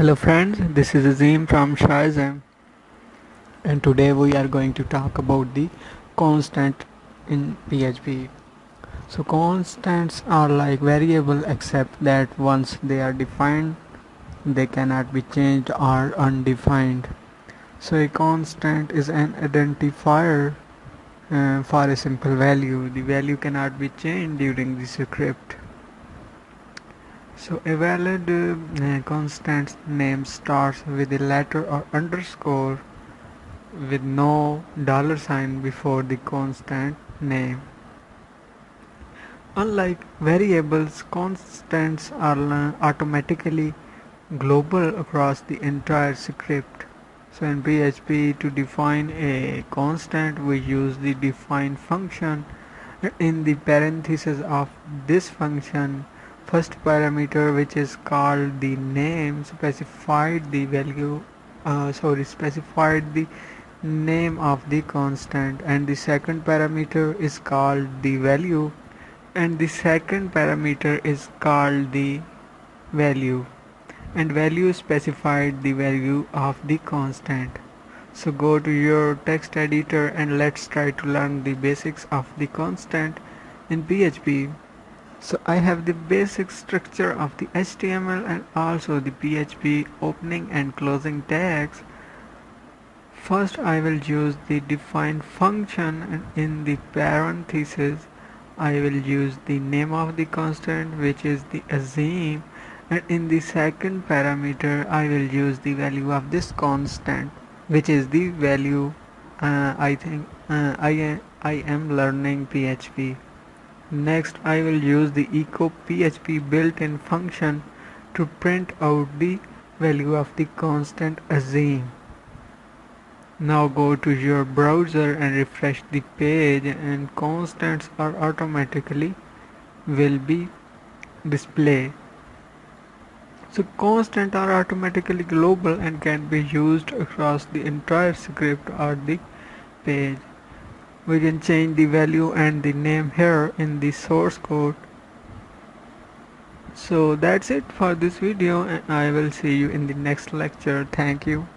Hello friends, this is Azim from Shazam, and today we are going to talk about the constant in PHP. So constants are like variable except that once they are defined they cannot be changed or undefined. So a constant is an identifier for a simple value. The value cannot be changed during the script. So a valid constant name starts with a letter or underscore with no dollar sign before the constant name. Unlike variables, constants are automatically global across the entire script. So in PHP, to define a constant, we use the define function. In the parentheses of this function, first parameter, which is called the name, specified the name of the constant, and the second parameter is called the value, and the second parameter is called the value, and value specified the value of the constant. So go to your text editor and let's try to learn the basics of the constant in PHP. So I have the basic structure of the HTML and also the PHP opening and closing tags. First I will use the define function, and in the parentheses I will use the name of the constant, which is the Azim, and in the second parameter I will use the value of this constant, which is the value. I am learning PHP. Next I will use the echo PHP built-in function to print out the value of the constant Azim. Now go to your browser and refresh the page, and constants are automatically will be displayed. So constants are automatically global and can be used across the entire script or the page. We can change the value and the name here in the source code. So that's it for this video, and I will see you in the next lecture. Thank you.